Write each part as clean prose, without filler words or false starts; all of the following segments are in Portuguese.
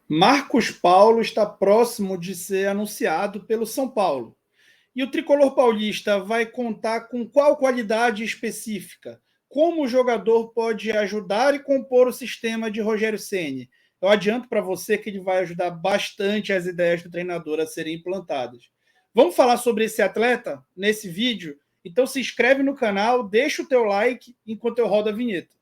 Marcos Paulo está próximo de ser anunciado pelo São Paulo. E o tricolor paulista vai contar com qual qualidade específica? Como o jogador pode ajudar e compor o sistema de Rogério Ceni? Eu adianto para você que ele vai ajudar bastante as ideias do treinador a serem implantadas. Vamos falar sobre esse atleta nesse vídeo? Então se inscreve no canal, deixa o teu like enquanto eu rodo a vinheta.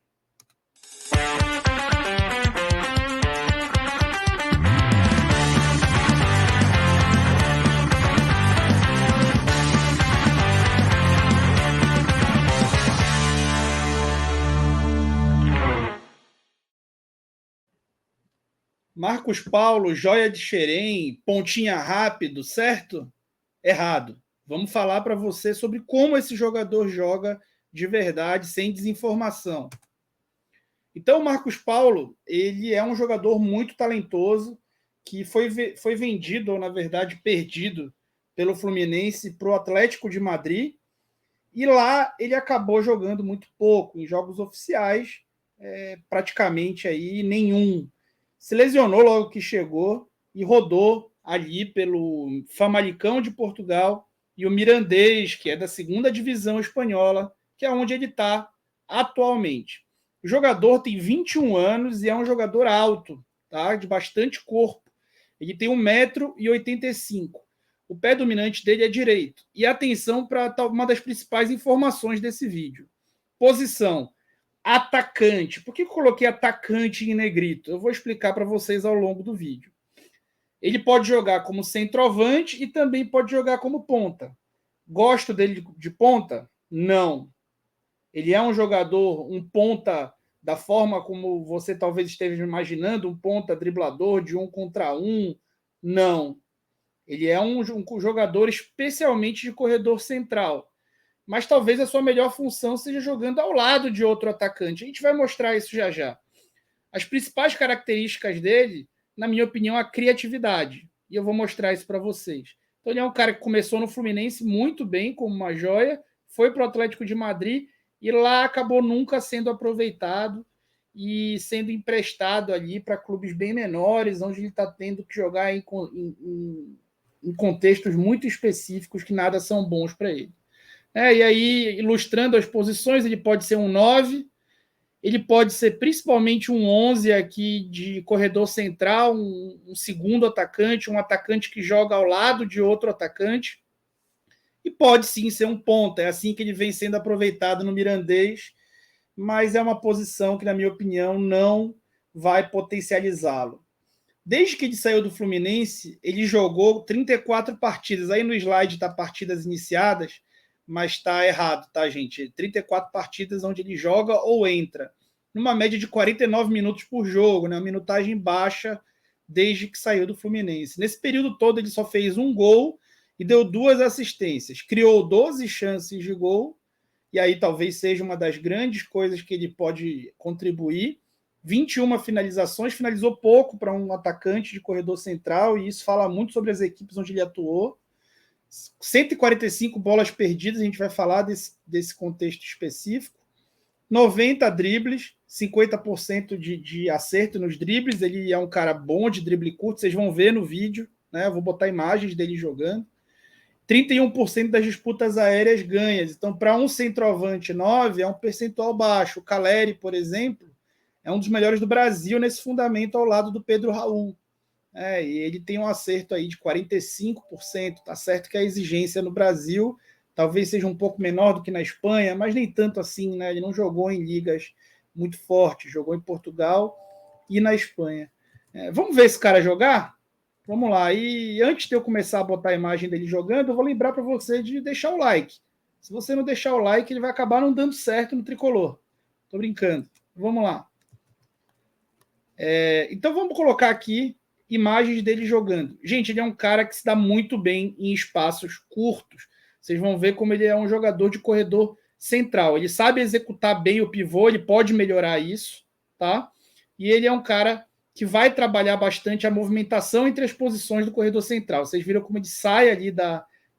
Marcos Paulo, joia de Xerém, pontinha rápido, certo? Errado. Vamos falar para você sobre como esse jogador joga de verdade, sem desinformação. Então, o Marcos Paulo, ele é um jogador muito talentoso, que foi vendido, ou na verdade perdido, pelo Fluminense para o Atlético de Madrid, e lá ele acabou jogando muito pouco, em jogos oficiais, praticamente aí nenhum. Se lesionou logo que chegou e rodou ali pelo Famalicão de Portugal e o Mirandês, que é da segunda divisão espanhola, que é onde ele está atualmente. O jogador tem 21 anos e é um jogador alto, tá? De bastante corpo. Ele tem 1,85 m. O pé dominante dele é direito. E atenção para uma das principais informações desse vídeo. Posição: atacante. Por que eu coloquei atacante em negrito? Eu vou explicar para vocês ao longo do vídeo. Ele pode jogar como centroavante e também pode jogar como ponta. Gosto dele de ponta? Não. Ele é um jogador, um ponta da forma como você talvez esteja imaginando, um ponta driblador de 1 contra 1? Não. Ele é um jogador especialmente de corredor central. Mas talvez a sua melhor função seja jogando ao lado de outro atacante. A gente vai mostrar isso já já. As principais características dele, na minha opinião, a criatividade. E eu vou mostrar isso para vocês. Então ele é um cara que começou no Fluminense muito bem, como uma joia, foi para o Atlético de Madrid e lá acabou nunca sendo aproveitado e sendo emprestado ali para clubes bem menores, onde ele está tendo que jogar em contextos muito específicos que nada são bons para ele. E aí, ilustrando as posições, ele pode ser um 9, ele pode ser principalmente um 11 aqui de corredor central, um segundo atacante, um atacante que joga ao lado de outro atacante, e pode sim ser um ponta, é assim que ele vem sendo aproveitado no Mirandês, mas é uma posição que, na minha opinião, não vai potencializá-lo. Desde que ele saiu do Fluminense, ele jogou 34 partidas. Aí no slide está partidas iniciadas, mas está errado, tá, gente? 34 partidas onde ele joga ou entra. Numa média de 49 minutos por jogo, né? Uma minutagem baixa desde que saiu do Fluminense. Nesse período todo, ele só fez um gol e deu 2 assistências. Criou 12 chances de gol, e aí talvez seja uma das grandes coisas que ele pode contribuir. 21 finalizações, finalizou pouco para um atacante de corredor central, e isso fala muito sobre as equipes onde ele atuou. 145 bolas perdidas, a gente vai falar desse contexto específico. 90 dribles, 50% de acerto nos dribles. Ele é um cara bom de drible curto, vocês vão ver no vídeo, né? Eu vou botar imagens dele jogando. 31% das disputas aéreas ganhas. Então, para um centroavante 9, é um percentual baixo. O Caleri, por exemplo, é um dos melhores do Brasil nesse fundamento ao lado do Pedro Raul. E ele tem um acerto aí de 45%. Tá certo que a exigência no Brasil talvez seja um pouco menor do que na Espanha, mas nem tanto assim, né? Ele não jogou em ligas muito fortes, jogou em Portugal e na Espanha. Vamos ver esse cara jogar? Vamos lá. E antes de eu começar a botar a imagem dele jogando, eu vou lembrar para você de deixar o like. Se você não deixar o like, ele vai acabar não dando certo no tricolor. Tô brincando. Vamos lá. Então vamos colocar aqui imagens dele jogando. Gente, ele é um cara que se dá muito bem em espaços curtos. Vocês vão ver como ele é um jogador de corredor central. Ele sabe executar bem o pivô, ele pode melhorar isso, tá? E ele é um cara que vai trabalhar bastante a movimentação entre as posições do corredor central. Vocês viram como ele sai ali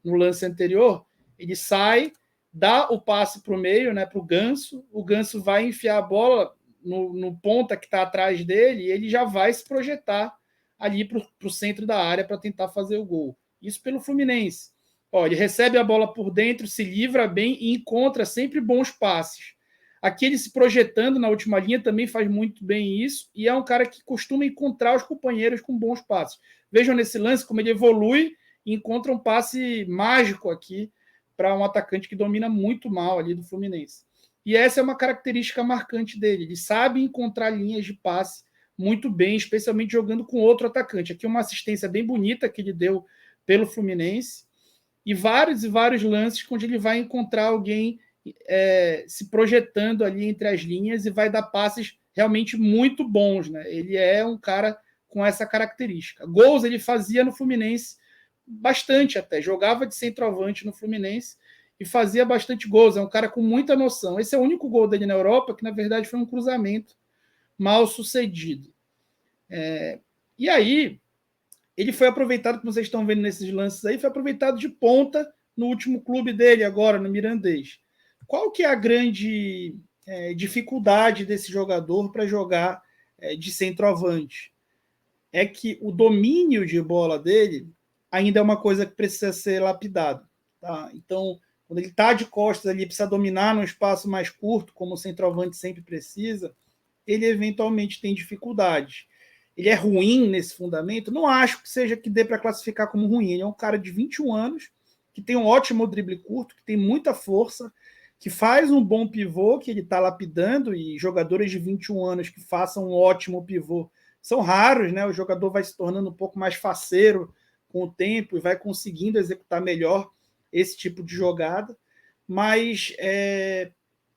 no lance anterior? Ele sai, dá o passe para o meio, né, para o Ganso vai enfiar a bola no ponta que está atrás dele, e ele já vai se projetar ali para o centro da área para tentar fazer o gol. Isso pelo Fluminense. Ó, ele recebe a bola por dentro, se livra bem e encontra sempre bons passes. Aqui ele se projetando na última linha também faz muito bem isso, e é um cara que costuma encontrar os companheiros com bons passes. Vejam nesse lance como ele evolui e encontra um passe mágico aqui para um atacante que domina muito mal ali do Fluminense. E essa é uma característica marcante dele. Ele sabe encontrar linhas de passe muito bem, especialmente jogando com outro atacante. Aqui uma assistência bem bonita que ele deu pelo Fluminense, e vários lances onde ele vai encontrar alguém se projetando ali entre as linhas e vai dar passes realmente muito bons, né? Ele é um cara com essa característica. Gols ele fazia no Fluminense bastante até, jogava de centroavante no Fluminense e fazia bastante gols, é um cara com muita noção. Esse é o único gol dele na Europa, que na verdade foi um cruzamento mal sucedido. E aí, ele foi aproveitado, como vocês estão vendo nesses lances aí, foi aproveitado de ponta no último clube dele agora, no Mirandês. Qual que é a grande dificuldade desse jogador para jogar de centroavante? É que o domínio de bola dele ainda é uma coisa que precisa ser lapidado. Tá? Então, quando ele está de costas ali, precisa dominar num espaço mais curto, como o centroavante sempre precisa, ele eventualmente tem dificuldades. Ele é ruim nesse fundamento? Não acho que seja que dê para classificar como ruim. Ele é um cara de 21 anos, que tem um ótimo drible curto, que tem muita força, que faz um bom pivô, que ele está lapidando, e jogadores de 21 anos que façam um ótimo pivô são raros, né? O jogador vai se tornando um pouco mais faceiro com o tempo e vai conseguindo executar melhor esse tipo de jogada, mas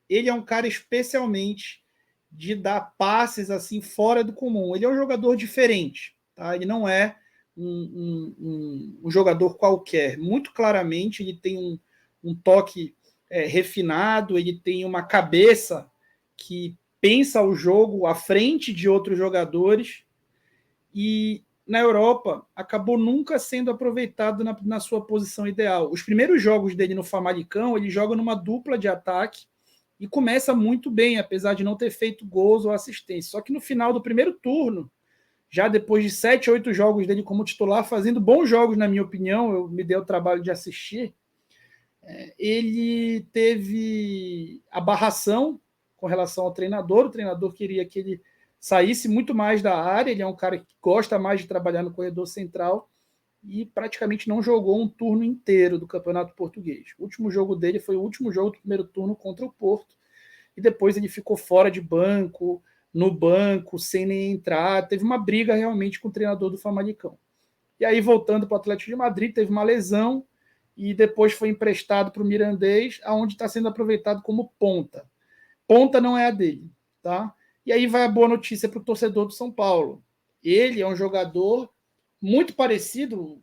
ele é um cara especialmente de dar passes assim fora do comum. Ele é um jogador diferente, tá? Ele não é um jogador qualquer. Muito claramente ele tem um toque refinado, ele tem uma cabeça que pensa o jogo à frente de outros jogadores, e na Europa acabou nunca sendo aproveitado na sua posição ideal. Os primeiros jogos dele no Famalicão, ele joga numa dupla de ataque e começa muito bem, apesar de não ter feito gols ou assistência. Só que no final do primeiro turno, já depois de 7, 8 jogos dele como titular, fazendo bons jogos, na minha opinião, eu me dei o trabalho de assistir, ele teve a barração com relação ao treinador. O treinador queria que ele saísse muito mais da área, ele é um cara que gosta mais de trabalhar no corredor central, e praticamente não jogou um turno inteiro do Campeonato Português. O último jogo dele foi o último jogo do primeiro turno contra o Porto, e depois ele ficou fora de banco, no banco, sem nem entrar. Teve uma briga realmente com o treinador do Famalicão. E aí, voltando para o Atlético de Madrid, teve uma lesão e depois foi emprestado para o Mirandês, aonde está sendo aproveitado como ponta. Ponta não é a dele, tá? E aí vai a boa notícia para o torcedor do São Paulo. Ele é um jogador muito parecido.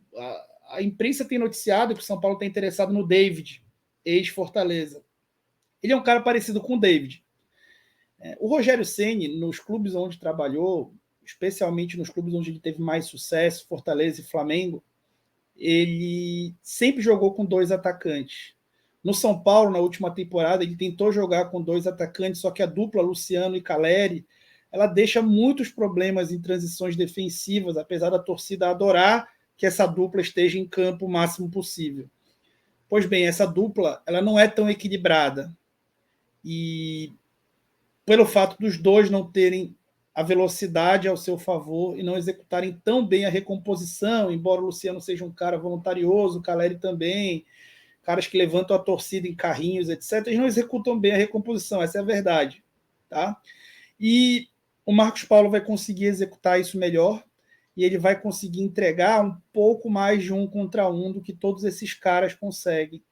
A imprensa tem noticiado que o São Paulo está interessado no David, ex-Fortaleza. Ele é um cara parecido com o David. O Rogério Ceni, nos clubes onde trabalhou, especialmente nos clubes onde ele teve mais sucesso, Fortaleza e Flamengo, ele sempre jogou com 2 atacantes. No São Paulo, na última temporada, ele tentou jogar com 2 atacantes, só que a dupla Luciano e Caleri, ela deixa muitos problemas em transições defensivas, apesar da torcida adorar que essa dupla esteja em campo o máximo possível. Pois bem, essa dupla ela não é tão equilibrada. E pelo fato dos dois não terem a velocidade ao seu favor e não executarem tão bem a recomposição, embora o Luciano seja um cara voluntarioso, o Caleri também, caras que levantam a torcida em carrinhos, etc., eles não executam bem a recomposição, essa é a verdade. Tá? E o Marcos Paulo vai conseguir executar isso melhor, e ele vai conseguir entregar um pouco mais de 1 contra 1 do que todos esses caras conseguem.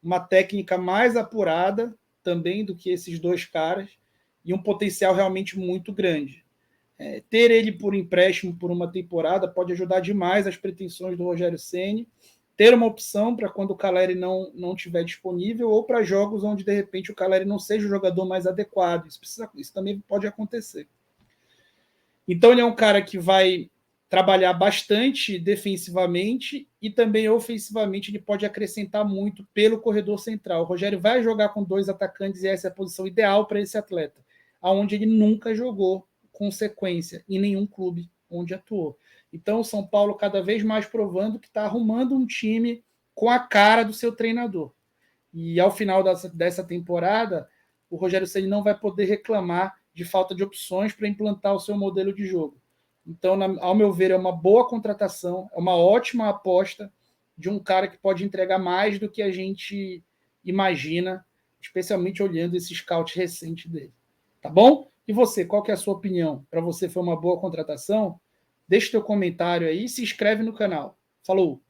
Uma técnica mais apurada também do que esses 2 caras, e um potencial realmente muito grande. Ter ele por empréstimo por uma temporada pode ajudar demais as pretensões do Rogério Ceni, ter uma opção para quando o Caleri não estiver disponível, ou para jogos onde, de repente, o Caleri não seja o jogador mais adequado. Isso também pode acontecer. Então, ele é um cara que vai trabalhar bastante defensivamente e também ofensivamente ele pode acrescentar muito pelo corredor central. O Rogério vai jogar com 2 atacantes e essa é a posição ideal para esse atleta, aonde ele nunca jogou com sequência em nenhum clube onde atuou. Então, o São Paulo cada vez mais provando que está arrumando um time com a cara do seu treinador. E ao final dessa temporada, o Rogério Ceni não vai poder reclamar de falta de opções para implantar o seu modelo de jogo. Então, ao meu ver, é uma boa contratação, é uma ótima aposta de um cara que pode entregar mais do que a gente imagina, especialmente olhando esse scout recente dele. Tá bom? E você, qual que é a sua opinião? Para você foi uma boa contratação? Deixa o teu comentário aí e se inscreve no canal. Falou!